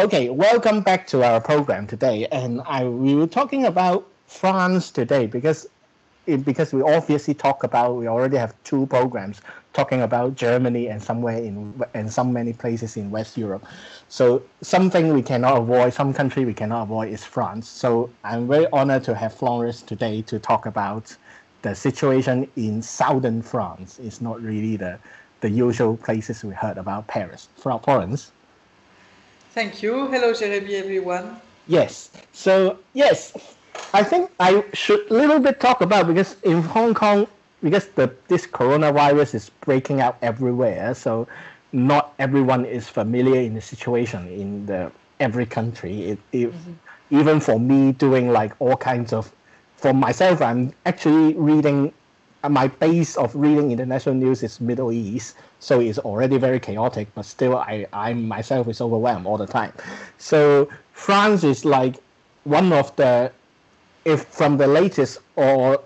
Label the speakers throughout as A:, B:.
A: Okay, welcome back to our program today. And we were talking about France today because we obviously we already have two programs talking about Germany and many places in West Europe. So something we cannot avoid, some country we cannot avoid is France. So I'm very honored to have Florence today to talk about the situation in southern France. It's not really the usual places we heard about Paris. Florence.
B: Thank you. Hello, Jeromy, everyone.
A: Yes. So, yes, I think I should a little bit talk about, because in Hong Kong, because this coronavirus is breaking out everywhere, so not everyone is familiar in the situation in every country. Even for me, doing like all kinds of, for myself, I'm actually reading, my base of reading international news is Middle East, so it's already very chaotic, but still I myself is overwhelmed all the time. So France is like one of if from the latest, or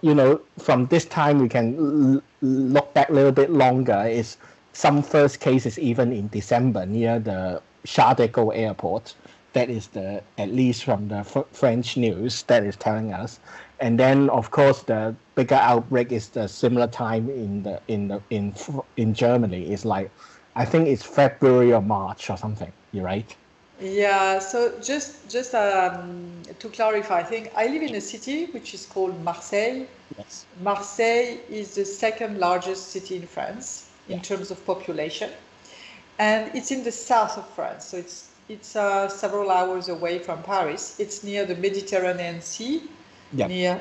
A: from this time we can look back a little bit longer, is some first cases even in December near the Charles de Gaulle airport. That is at least from the French news that is telling us. And then, of course, the bigger outbreak is the similar time in Germany. It's like, I think it's February or March or something. You're right?
B: Yeah. So just to clarify, I think I live in a city which is called Marseille.
A: Yes.
B: Marseille is the second largest city in France in terms of population, and it's in the south of France. So it's several hours away from Paris. It's near the Mediterranean Sea.
A: Yeah.
B: Near,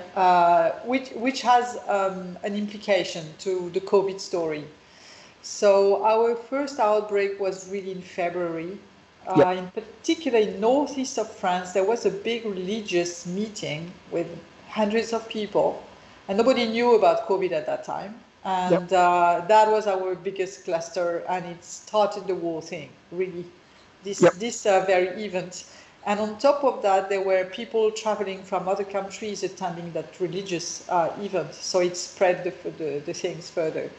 B: which has an implication to the COVID story. So our first outbreak was really in February. In particular, in northeast of France, there was a big religious meeting with hundreds of people, and nobody knew about COVID at that time. And that was our biggest cluster, and it started the whole thing, really, this very event. And on top of that, there were people traveling from other countries attending that religious event. So it spread the things further.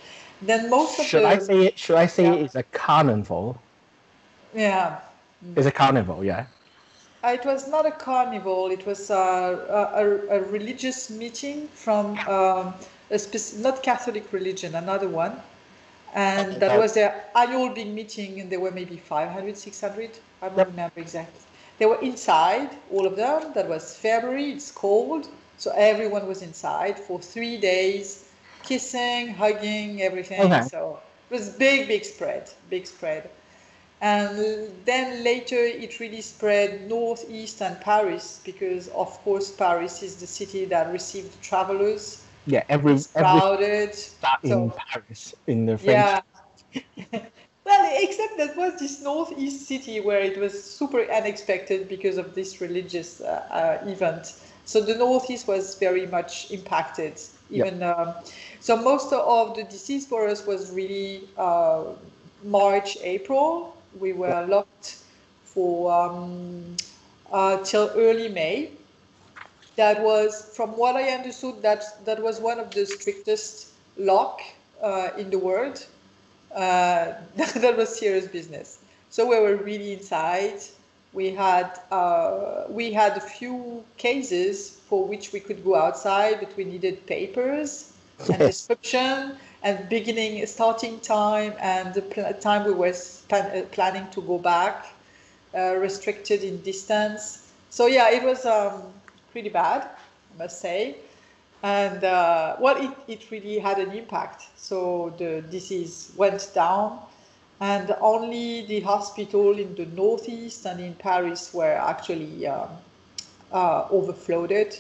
B: Then most of
A: should I say it's a carnival?
B: Yeah.
A: It's a carnival, yeah.
B: It was not a carnival. It was a religious meeting from not Catholic religion, another one. And that was their annual big meeting, and there were maybe 500, 600. I don't remember exactly. They were inside, all of them. That was February, it's cold. So everyone was inside for 3 days, kissing, hugging, everything.
A: Okay.
B: So it was big spread. And then later it really spread northeast and Paris, because of course Paris is the city that received travelers.
A: Yeah,
B: it's crowded.
A: In Paris, in the French.
B: Yeah. Well, except that was this northeast city where it was super unexpected because of this religious event. So the northeast was very much impacted. Even so, most of the disease for us was really March, April. We were locked for till early May. That was, from what I understood, that was one of the strictest lock in the world. That was serious business. So we were really inside. We had a few cases for which we could go outside, but we needed papers and description and starting time and the time we were planning to go back, restricted in distance. So yeah, it was pretty bad, I must say. And it really had an impact. So the disease went down, and only the hospital in the northeast and in Paris were actually overflowed.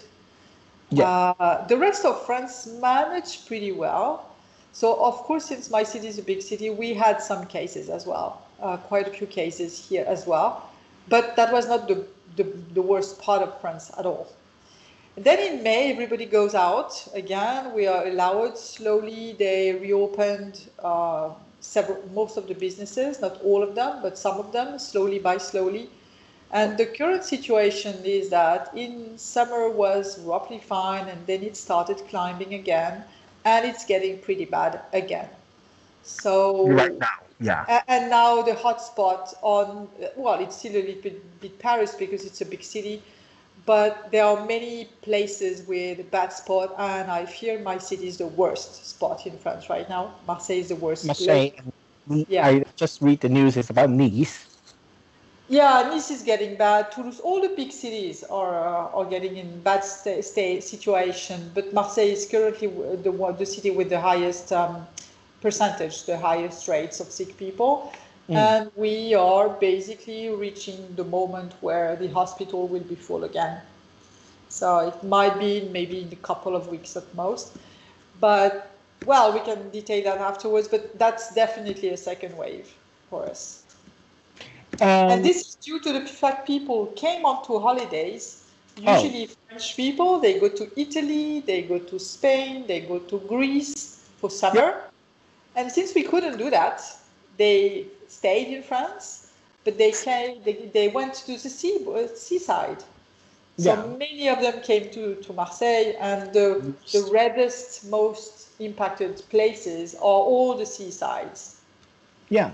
B: The rest of France managed pretty well. So of course, since my city is a big city, we had some cases as well, quite a few cases here as well. But that was not the worst part of France at all. And then in May, everybody goes out again. We are allowed slowly. They reopened most of the businesses, not all of them, but some of them, slowly by slowly. And the current situation is that in summer was roughly fine, and then it started climbing again, and it's getting pretty bad again. So
A: right now. Yeah.
B: And now the hotspot it's still a little bit Paris because it's a big city, but there are many places with bad spot, and I fear my city is the worst spot in France right now. Marseille is the worst.
A: Marseille.
B: Yeah.
A: I just read the news. It's about Nice.
B: Yeah, Nice is getting bad. Toulouse, all the big cities are getting in bad situation. But Marseille is currently the city with the highest percentage, the highest rates of sick people. And we are basically reaching the moment where the hospital will be full again. So it might be maybe in a couple of weeks at most. But, well, we can detail that afterwards. But that's definitely a second wave for us. And this is due to the fact people came onto holidays. Usually French people, they go to Italy, they go to Spain, they go to Greece for summer. And since we couldn't do that, they stayed in France, but they went to the seaside. So many of them came to Marseille, and the reddest, most impacted places are all the seasides.
A: Yeah.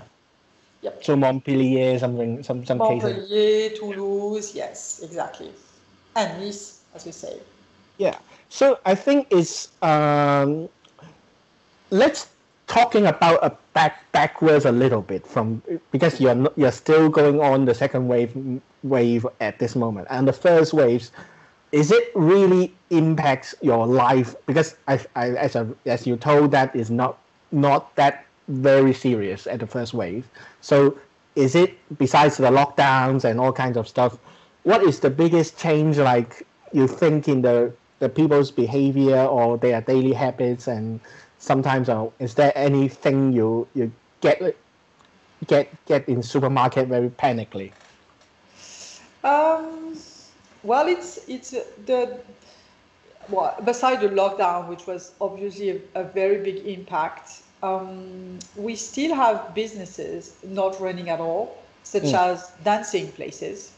A: Yep. So Montpellier, some cases.
B: Montpellier, Toulouse, yes, exactly. And Nice, as we say.
A: Yeah. So I think it's let's talking about backwards a little bit because you're still going on the second wave at this moment, and the first waves, is it really impacts your life? Because as you told, that is not that very serious at the first wave. So is it, besides the lockdowns and all kinds of stuff, what is the biggest change like you think in the people's behavior or their daily habits? And sometimes is there anything you get in supermarket very panically?
B: Well, beside the lockdown, which was obviously a very big impact, we still have businesses not running at all, such as dancing places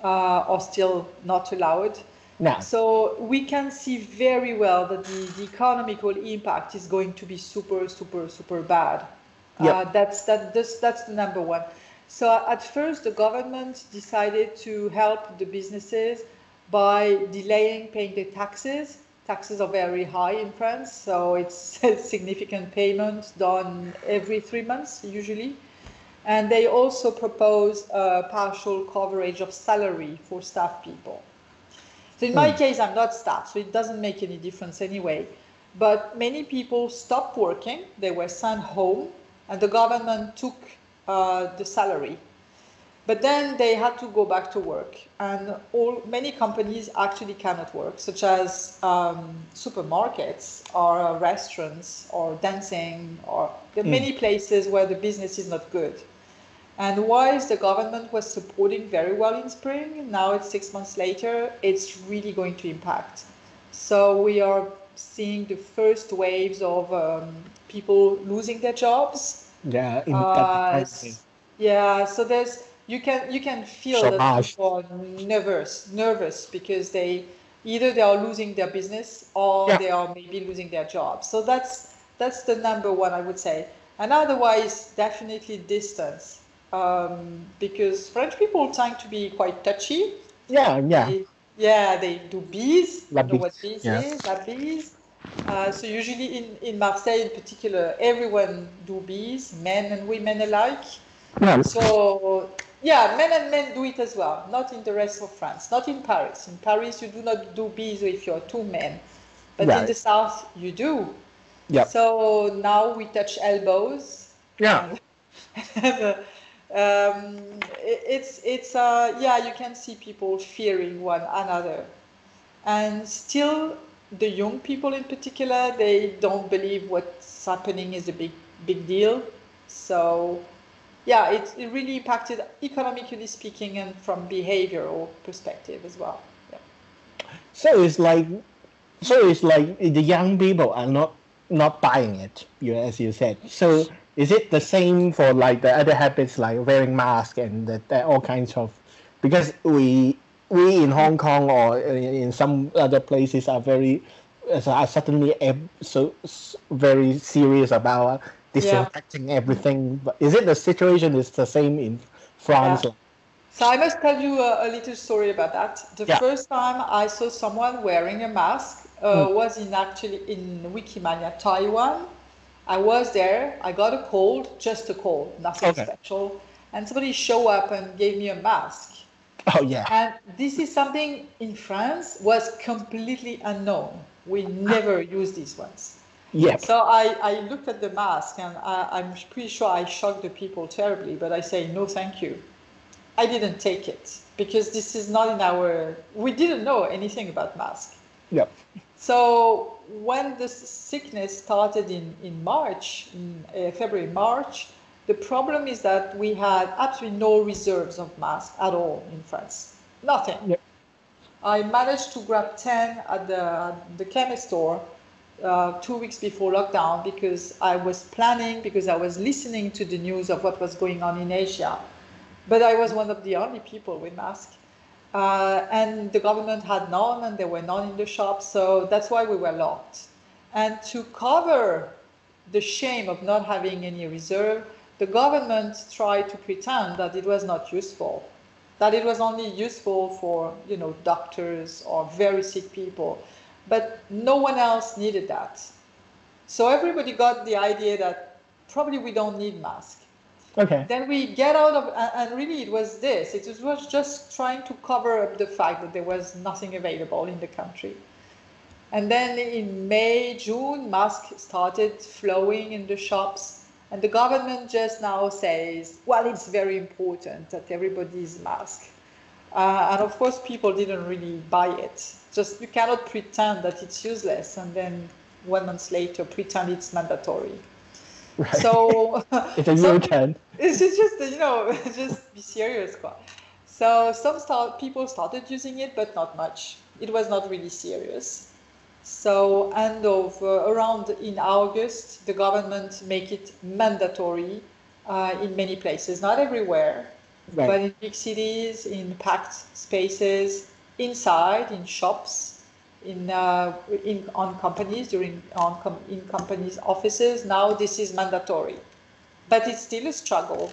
B: are still not allowed.
A: No.
B: So we can see very well that the economical impact is going to be super, super, super bad.
A: Yep.
B: That's the number one. So at first, the government decided to help the businesses by delaying paying the taxes. Taxes are very high in France, so it's a significant payment done every 3 months usually. And they also propose a partial coverage of salary for staff people. So in my case, I'm not staff, so it doesn't make any difference anyway. But many people stopped working, they were sent home, and the government took the salary. But then they had to go back to work, and many companies actually cannot work, such as supermarkets or restaurants or dancing, or there are many places where the business is not good. And whilst the government was supporting very well in spring, now it's 6 months later, it's really going to impact. So we are seeing the first waves of people losing their jobs.
A: Yeah.
B: So you can feel that people are nervous because they are losing their business or they are maybe losing their job. So that's the number one, I would say. And otherwise, definitely distance. Because French people tend to be quite touchy. They do bees. You know what bees is? La bees. So usually in Marseille in particular, everyone do bees, men and women alike.
A: Yeah.
B: So men and men do it as well. Not in the rest of France. Not in Paris. In Paris, you do not do bees if you're two men. But in the south, you do.
A: Yeah.
B: So now we touch elbows.
A: Yeah.
B: You can see people fearing one another, and still the young people in particular, they don't believe what's happening is a big deal. So it really impacted economically speaking and from behavioral perspective as well.
A: So it's like the young people are not buying it, as you said. So is it the same for like the other habits like wearing masks and all kinds of? Because we in Hong Kong or in some other places are suddenly so very serious about disinfecting everything. But is it the situation is the same in France?
B: Yeah. So I must tell you a little story about that. The first time I saw someone wearing a mask was actually in Wikimania, Taiwan. I was there. I got a cold, just a cold, nothing special. And somebody showed up and gave me a mask.
A: Oh, yeah.
B: And this is something in France was completely unknown. We never used these ones.
A: Yeah.
B: So I looked at the mask and I'm pretty sure I shocked the people terribly, but I say, no, thank you. I didn't take it because this is not in we didn't know anything about masks.
A: Yep.
B: So when the sickness started in March, in February, March, the problem is that we had absolutely no reserves of masks at all in France. Nothing.
A: Yep.
B: I managed to grab 10 at the chemist store 2 weeks before lockdown because I was listening to the news of what was going on in Asia. But I was one of the only people with masks. And the government had none, and there were none in the shops, so that's why we were locked. And to cover the shame of not having any reserve, the government tried to pretend that it was not useful, that it was only useful for, doctors or very sick people. But no one else needed that. So everybody got the idea that probably we don't need masks.
A: Okay.
B: Then we get out of, and really it was this. It was just trying to cover up the fact that there was nothing available in the country. And then in May, June, masks started flowing in the shops. And the government just now says, well, it's very important that everybody's mask. And of course, people didn't really buy it. Just you cannot pretend that it's useless and then 1 month later pretend it's mandatory.
A: Right.
B: So
A: it's a real trend.
B: It's just just be serious. So people started using it, but not much. It was not really serious. So around in August, the government make it mandatory in many places, not everywhere, but in big cities, in packed spaces, inside, in shops. On companies, in companies' offices. Now this is mandatory, but it's still a struggle.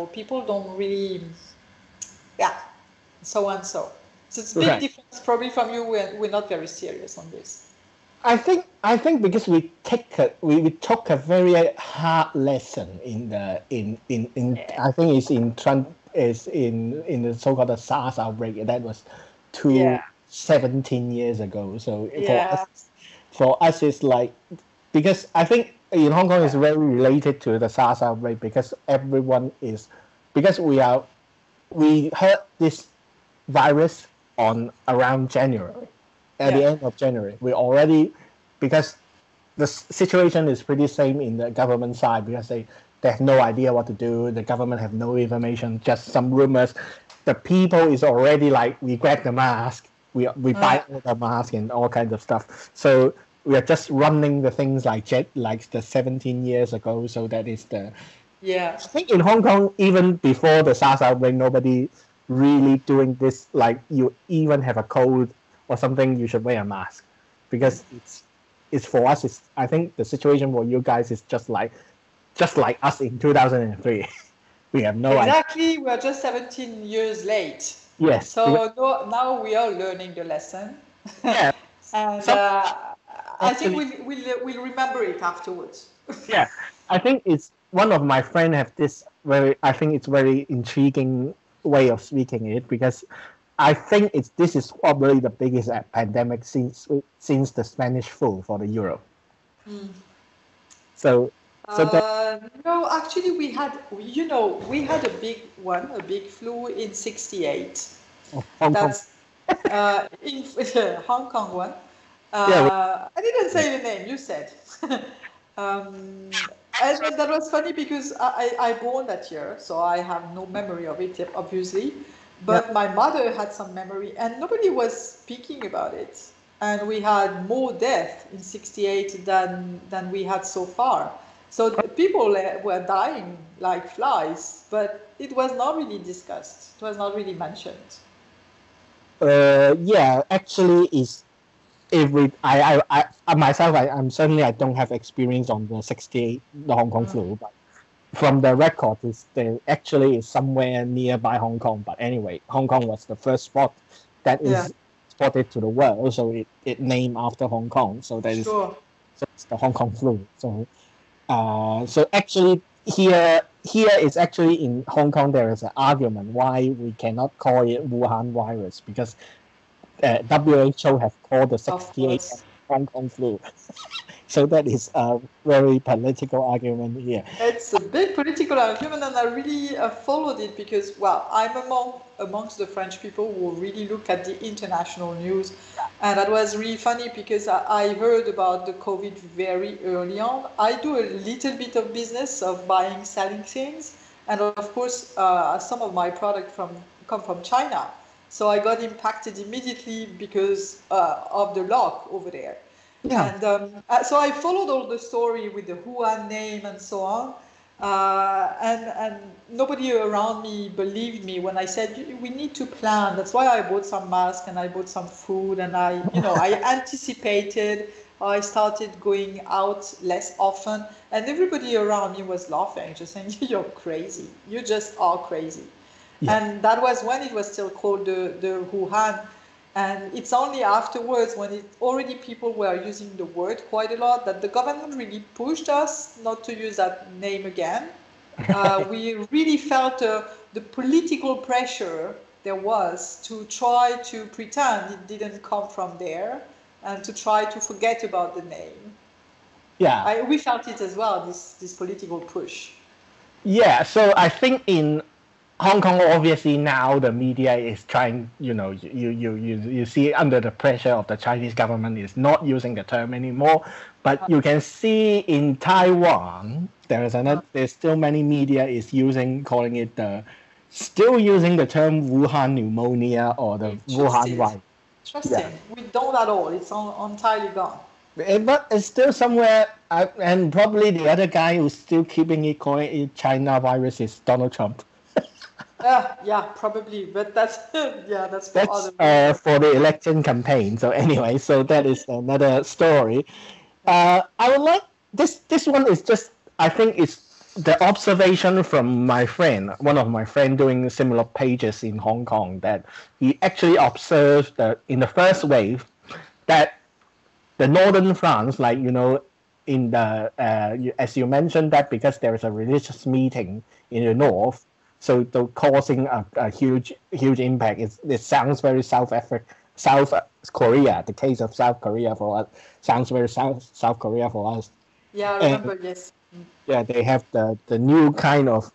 B: People don't really, so and so. So it's a big difference probably from you. We're not very serious on this.
A: I think because we took a very hard lesson in I think it's in the so-called SARS outbreak. That was 17 years ago. So for us it's like, because I think in Hong Kong is very related to the SARS outbreak because we heard this virus on around January. At the end of January, we already, because the situation is pretty same in the government side because they have no idea what to do. The government have no information, just some rumors. The people is already like, we grab the mask. We buy all the masks and all kinds of stuff. So we are just running the things like the 17 years ago. So that is the...
B: Yeah.
A: I think in Hong Kong, even before the SARS outbreak, nobody really doing this. Like you even have a cold or something, you should wear a mask. Because it's for us, I think the situation for you guys is just like us in 2003. We have no idea.
B: Exactly, we are just 17 years late.
A: Yes.
B: So now we are learning the lesson.
A: Yeah.
B: And I think we'll remember it afterwards.
A: Yeah. I think it's one of my friends have this very intriguing way of speaking it, because I think this is probably the biggest pandemic since the Spanish flu for the Europe. So
B: no, actually we had a big flu in '68. That's in Hong Kong one. I didn't say the name, you said. And that was funny because I born that year, so I have no memory of it, obviously. But my mother had some memory, and nobody was speaking about it. And we had more death in '68 than we had so far. So the people were dying like flies, but it was not really discussed. It was not really mentioned.
A: Actually, if we, I myself, I'm certainly I don't have experience on the 68, the Hong Kong flu, but from the record, there actually is somewhere nearby Hong Kong. But anyway, Hong Kong was the first spot that is spotted to the world, so it named after Hong Kong. So that is so it's the Hong Kong flu. So so actually here is actually in Hong Kong there is an argument why we cannot call it Wuhan virus because WHO have called the 68 Hong Kong flu. So that is a very political argument here.
B: It's a big political argument, and I really followed it because, well, I'm amongst the French people who really look at the international news, and that was really funny because I heard about the COVID very early on. I do a little bit of business of buying, selling things, and of course, some of my products come from China. So I got impacted immediately because of the lock over there. Yeah. And so I followed all the story with the Wuhan name and so on. And nobody around me believed me when I said, we need to plan. That's why I bought some masks and I bought some food and I anticipated. I started going out less often and everybody around me was laughing, just saying, you're crazy. You just are crazy. Yeah. And that was when it was still called the Wuhan. And it's only afterwards, when already people were using the word quite a lot, that the government really pushed us not to use that name again. We really felt the political pressure there was to try to pretend it didn't come from there and to try to forget about the name.
A: Yeah.
B: We felt it as well, this political push.
A: Yeah, so I think in Hong Kong, obviously now the media is trying, you see under the pressure of the Chinese government is not using the term anymore. But you can see in Taiwan, there's still many media is calling it still using the term Wuhan pneumonia or the Wuhan virus.
B: Interesting. Yeah. We don't at all. It's entirely gone.
A: But it's still somewhere, and probably the other guy who's still keeping it calling it China virus is Donald Trump.
B: Yeah, probably, but that's
A: for the election campaign. So anyway, so that is another story. I would like this one is just, I think it's the observation from my friend, one of my friends doing similar pages in Hong Kong, that he actually observed that in the first wave that the northern France, like in the as you mentioned, that because there is a religious meeting in the north. So causing a huge impact. It sounds very South Korea. The case of South Korea for us sounds very South Korea for us.
B: Yeah, I remember. Yes.
A: Yeah, they have the new kind of,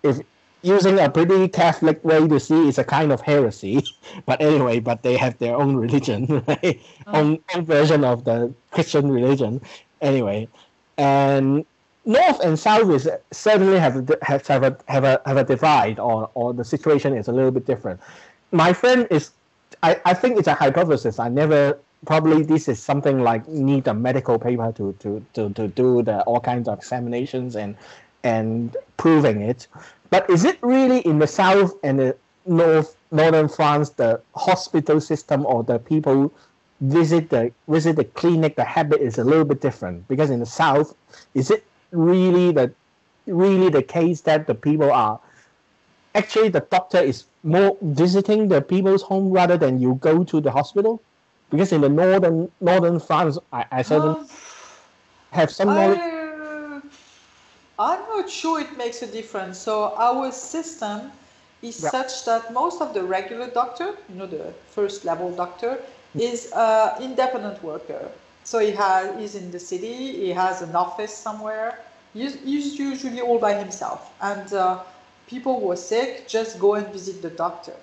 A: if using a pretty Catholic way to see, it's a kind of heresy. But anyway, they have their own religion, right? Own version of the Christian religion. Anyway, and North and South is certainly have a divide, or the situation is a little bit different. My friend is, I think it's a hypothesis. Probably this is something like need a medical paper to do all kinds of examinations and proving it. But is it really in the South and the northern France, the hospital system or the people visit the clinic, the habit is a little bit different? Because in the South, is it really the case that the people are actually, the doctor is more visiting the people's home rather than you go to the hospital? Because in the northern France, I certainly have some knowledge.
B: I'm not sure it makes a difference. So our system is such that most of the regular doctor, the first level doctor, is independent worker. So he's in the city, he has an office somewhere. He's usually all by himself. And people who are sick just go and visit the doctor.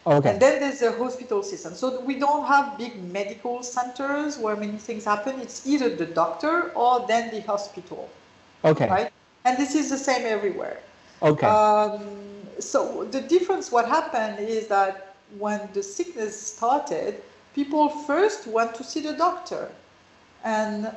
B: Okay. And then there's a hospital system. So we don't have big medical centers where many things happen. It's either the doctor or then the hospital.
A: Okay.
B: Right? And this is the same everywhere.
A: Okay.
B: So the difference, what happened is that when the sickness started, people first went to see the doctor. And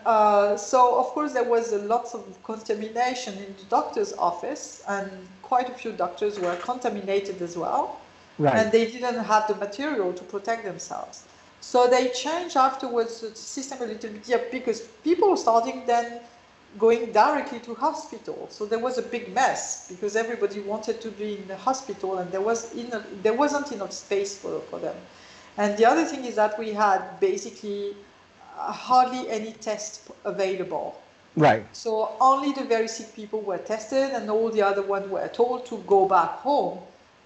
B: so, of course, there was lots of contamination in the doctor's office, and quite a few doctors were contaminated as well. Right. And they didn't have the material to protect themselves. So they changed afterwards the system a little bit, because people were starting then going directly to hospital. So there was a big mess because everybody wanted to be in the hospital, and there wasn't enough space for them. And the other thing is that we had basically hardly any tests available.
A: Right.
B: So only the very sick people were tested, and all the other ones were told to go back home,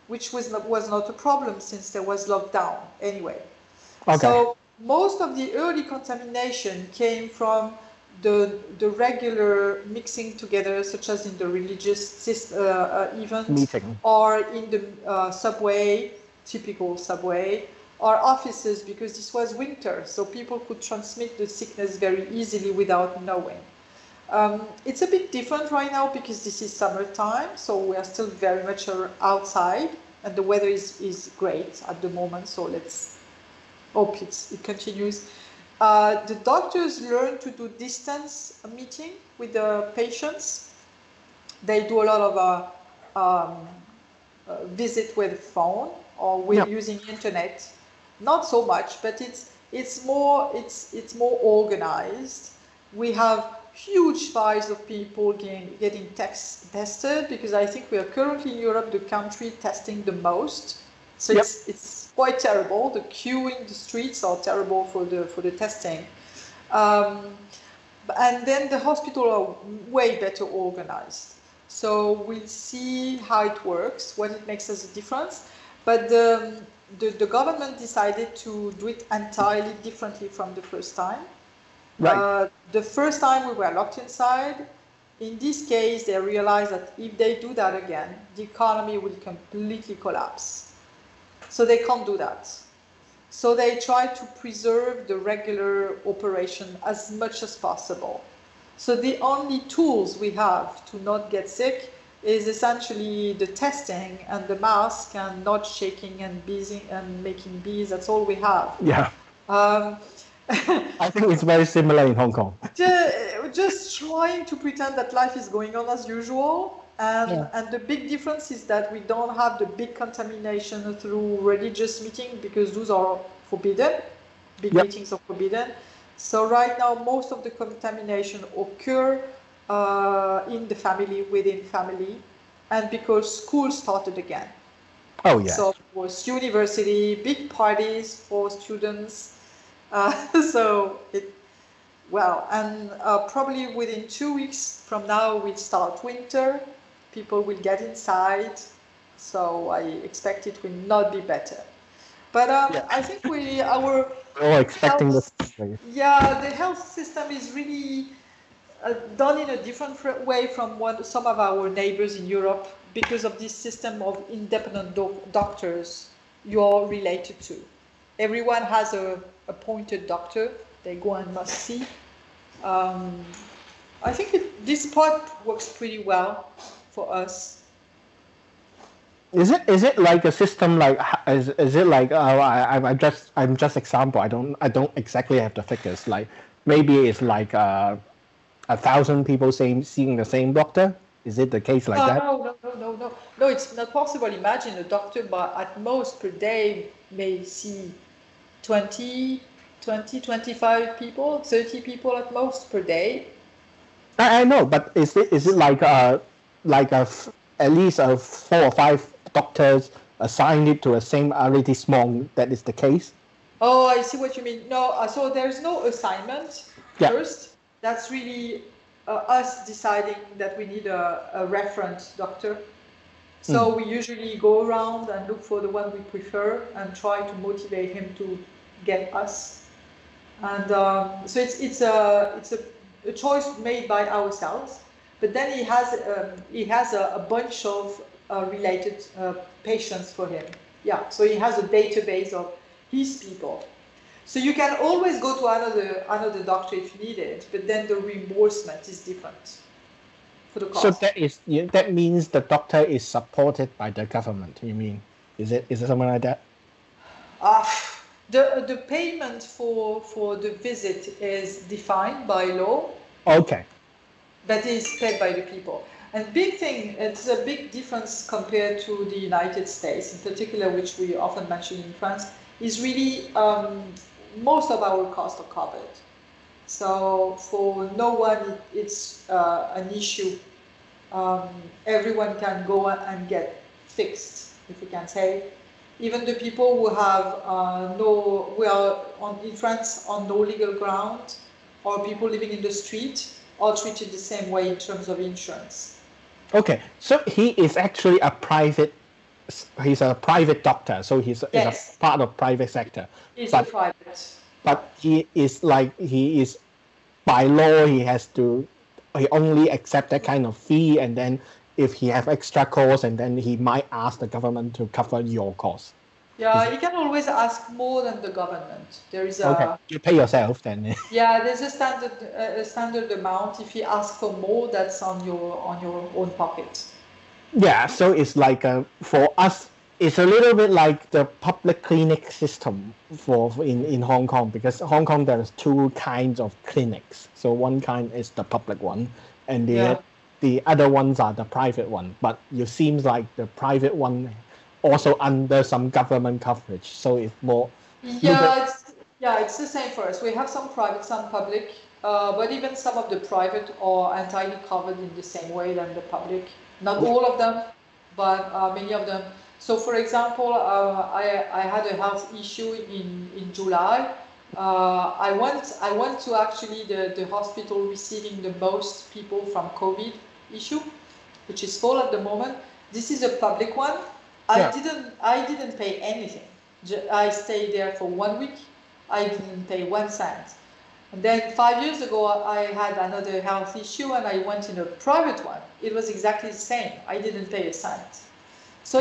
B: which was not a problem since there was lockdown anyway.
A: Okay.
B: So most of the early contamination came from the regular mixing together, such as in the religious event,
A: meeting,
B: or in the subway, typical subway, or offices, because this was winter, so people could transmit the sickness very easily without knowing. It's a bit different right now because this is summertime, so we are still very much outside, and the weather is great at the moment, so let's hope it continues. The doctors learn to do distance meeting with the patients. They do a lot of visit with phone or with using internet. Not so much, but it's more organized. We have huge files of people getting tested, because I think we are currently in Europe the country testing the most. So it's quite terrible. The queue in the streets are terrible for the testing. And then the hospital are way better organized. So we'll see how it works, what it makes us a difference. But the government decided to do it entirely differently from the first time.
A: Right.
B: The first time we were locked inside. In this case, they realized that if they do that again, the economy will completely collapse. So they can't do that. So they try to preserve the regular operation as much as possible. So the only tools we have to not get sick is essentially the testing and the mask and not shaking and beesing and making bees. That's all we have.
A: Yeah. I think it's very similar in Hong Kong.
B: Just trying to pretend that life is going on as usual. And the big difference is that we don't have the big contamination through religious meetings, because those are forbidden. Big meetings are forbidden. So right now, most of the contamination occur in the family, within family, and because school started again.
A: Oh, yeah.
B: So it was university, big parties for students. Probably within 2 weeks from now, we'll start winter. People will get inside. So I expect it will not be better. But I think we're all
A: expecting
B: the health system is really done in a different way from what some of our neighbors in Europe, because of this system of independent doctors you're related to. Everyone has a appointed doctor they go and must see. I think this part works pretty well for us.
A: Is it like a system like is it like I'm just example, I don't exactly have the figures, like maybe it's like 1,000 people seeing the same doctor? Is it the case like that?
B: No, it's not possible. Imagine a doctor at most per day may see 20, 25 people, 30 people at most per day.
A: I know, but is it like at least 4 or 5 doctors assigned it to a same already small, that is the case?
B: Oh, I see what you mean. No, so there's no assignment first. That's really us deciding that we need a reference doctor. So we usually go around and look for the one we prefer and try to motivate him to get us. And so it's a choice made by ourselves. But then he has a bunch of related patients for him. Yeah, so he has a database of his people. So you can always go to another doctor if you need it, but then the reimbursement is different for the cost.
A: So that means the doctor is supported by the government. You mean is it something like that?
B: The payment for the visit is defined by law.
A: Okay.
B: That is paid by the people. And big thing, it's a big difference compared to the United States, in particular, which we often mention in France, is really most of our costs are covered. So for no one, it's an issue. Everyone can go and get fixed, if we can say. Even the people who have we are in France on no legal ground, or people living in the street, are treated the same way in terms of insurance.
A: Okay, so he is actually he's a private doctor, so he's a part of private sector.
B: He's a private.
A: But he is by law, he only accept that kind of fee, and then if he have extra costs, and then he might ask the government to cover your costs.
B: Yeah, you can always ask more than the government. There is
A: okay, you pay yourself then.
B: Yeah, there's a standard amount. If you ask for more, that's on your own pocket.
A: Yeah, so it's like for us, it's a little bit like the public clinic system in Hong Kong, because Hong Kong there's two kinds of clinics. So one kind is the public one, and the other ones are the private one. But it seems like the private one also under some government coverage, so it's more.
B: It's the same for us. We have some private, some public, but even some of the private are entirely covered in the same way than the public. Not all of them, but many of them. So, for example, I had a health issue in July. I went to actually the hospital receiving the most people from COVID issue, which is full at the moment. This is a public one. I didn't pay anything. I stayed there for 1 week. I didn't pay 1 cent. And then 5 years ago, I had another health issue, and I went in a private one. It was exactly the same. I didn't pay a cent. So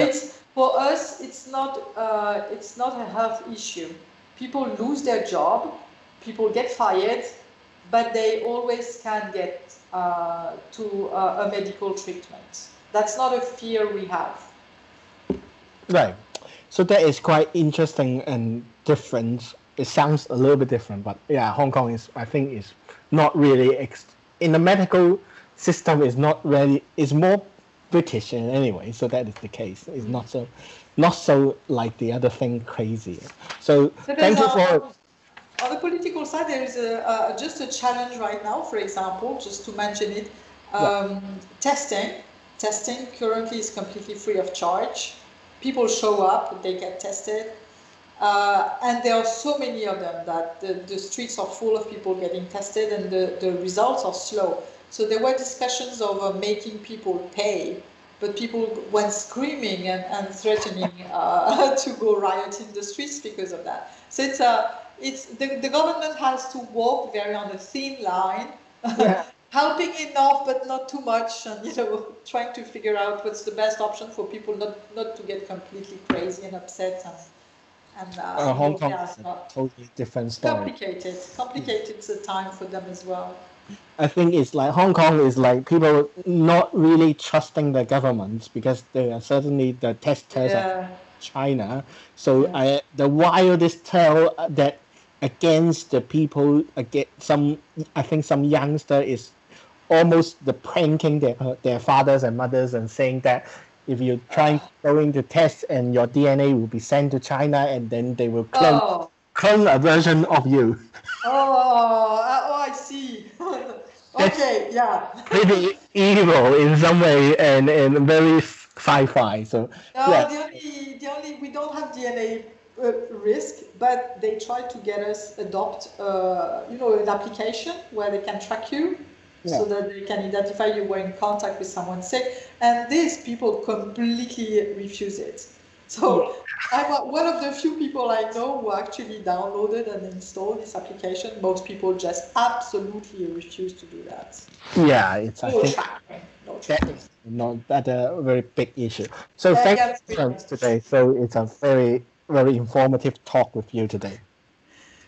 B: for us, it's not a health issue. People lose their job, people get fired, but they always can get to a medical treatment. That's not a fear we have.
A: Right. So that is quite interesting and different. It sounds a little bit different, but yeah, Hong Kong I think is not really in the medical system is not really, is more British in anyway. So that is the case. It's not so like the other thing crazy. So thank you for.
B: On the political side, there is just a challenge right now. For example, just to mention it, testing currently is completely free of charge. People show up, they get tested, and there are so many of them that the streets are full of people getting tested, and the results are slow. So there were discussions of making people pay, but people went screaming and threatening to go riot in the streets because of that. So it's the government has to walk very on a thin line. Helping enough, but not too much, and trying to figure out what's the best option for people not to get completely crazy and upset.
A: Hong Kong is a totally different story.
B: Complicated time for them as well.
A: I think it's like Hong Kong is like people not really trusting the government because they are certainly the testers of China. So the wildest tale that against the people, I think some youngster is almost the pranking their fathers and mothers and saying that if you're going to test and your DNA will be sent to China and then they will clone a version of you.
B: I see. Okay,
A: pretty evil in some way and very sci-fi. So
B: the only we don't have DNA risk, but they try to get us adopt an application where they can track you so that they can identify you were in contact with someone sick, and these people completely refuse it. So I'm one of the few people I know who actually downloaded and installed this application. Most people just absolutely refuse to do that.
A: Yeah, it's I think that is not a very big issue. So thank you for today. So it's a very informative talk with you today.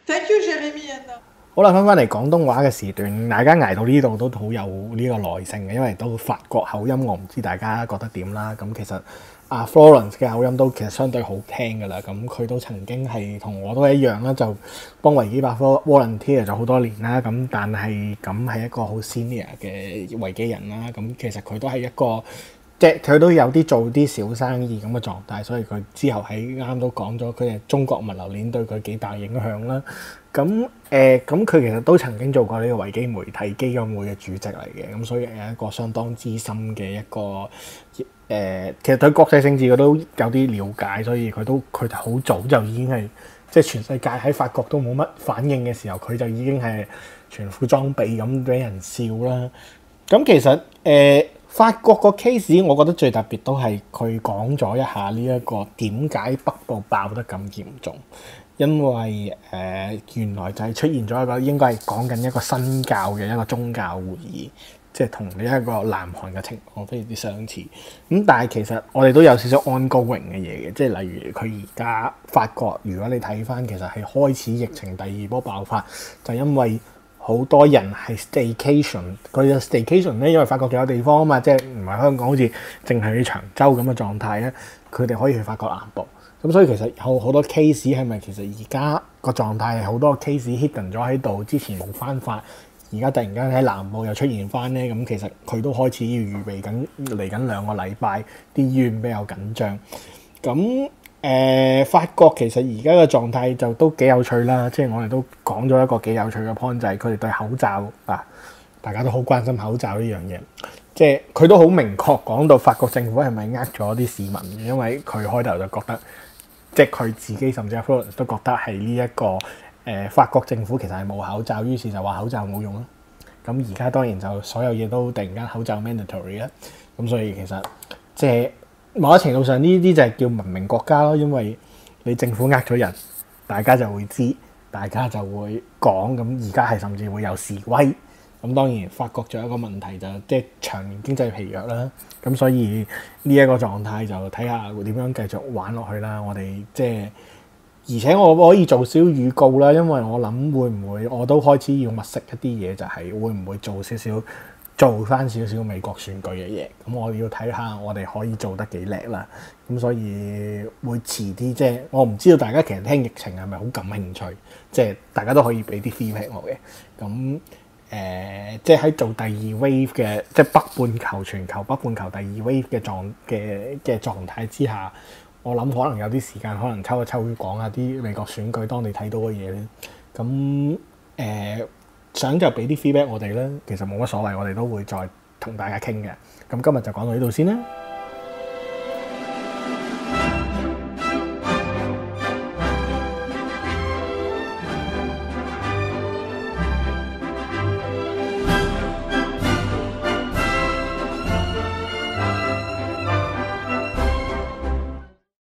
B: Thank you, Jeromy.
C: 好啦，翻嚟廣東話嘅時段，大家捱到呢度都好有呢個耐性嘅，因為都法國口音，我唔知大家覺得點啦。咁其實Florence 嘅口音都其實相對好聽㗎啦。咁佢都曾經係同我都一樣啦，就幫維基百科 volunteer 咗好多年啦。咁但係係一個好 senior 嘅維基人啦。咁其實佢都係一個即係佢都有啲做啲小生意咁嘅狀態，所以佢之後喺啱都講咗佢係中國物流鏈對佢幾大影響啦。咁佢其實都曾經做過呢個維基媒體基金會嘅主席嚟嘅，咁所以係一個相當資深嘅一個其實對國際政治佢都有啲了解，所以佢好早就已經係即係全世界喺法國都冇乜反應嘅時候，佢就已經係全副裝備咁俾人笑啦。咁其實法國個 case 我覺得最特別都係佢講咗一下呢一個點解北部爆得咁嚴重。因為原來就係出現咗一個應該係講緊一個新教嘅一個宗教會議，即係同呢一個南韓嘅情況非常之相似。咁但係其實我哋都有少少 ongoing 嘅嘢嘅，即係例如佢而家法國，如果你睇翻其實係開始疫情第二波爆發，就因為好多人係 staycation， 佢嘅 staycation 咧，因為法國仲有地方啊嘛，即係唔係香港好似淨係去長洲咁嘅狀態咧，佢哋可以去法國南部。咁所以其實有好多 case 係咪其實而家個狀態係好多 case hidden 咗喺度，之前冇翻法，而家突然間喺南部又出現翻咧，咁其實佢都開始要預備緊嚟緊2個禮拜，啲醫院比較緊張。咁法國其實而家嘅狀態就都幾有趣啦，即係我哋都講咗一個幾有趣嘅 point，就係佢哋對口罩啊，大家都好關心口罩呢樣嘢。即係佢都好明確講到法國政府係咪呃咗啲市民嘅，因為佢開頭就覺得。即係佢自己甚至阿 Florence 都覺得係呢一個法國政府其實係冇口罩，於是就話口罩冇用啦。咁而家當然就所有嘢都突然間口罩 mandatory 啦。咁所以其實即係某一程度上呢啲就係叫文明國家咯，因為你政府呃咗人，大家就會知，大家就會講。咁而家係甚至會有示威。咁當然法國仲有一個問題就即係長年經濟疲弱啦，咁所以呢一個狀態就睇下會點樣繼續玩落去啦。我哋即係而且我可以做少預告啦，因為我諗會唔會我都開始要物色一啲嘢，就係會唔會做翻少少美國選舉嘅嘢。咁我要睇下我哋可以做得幾叻啦。咁所以會遲啲，即係我唔知道大家其實聽疫情係咪好感興趣，即係大家都可以俾啲 feedback 我嘅。咁即係喺做第二 wave 嘅，即係全球北半球第二 wave 嘅狀態之下，我諗可能有啲時間，可能抽一抽講下啲美國選舉當你睇到嘅嘢咧。咁想就俾啲 feedback 我哋啦，其實冇乜所謂，我哋都會再同大家傾嘅。咁今日就講到呢度先啦。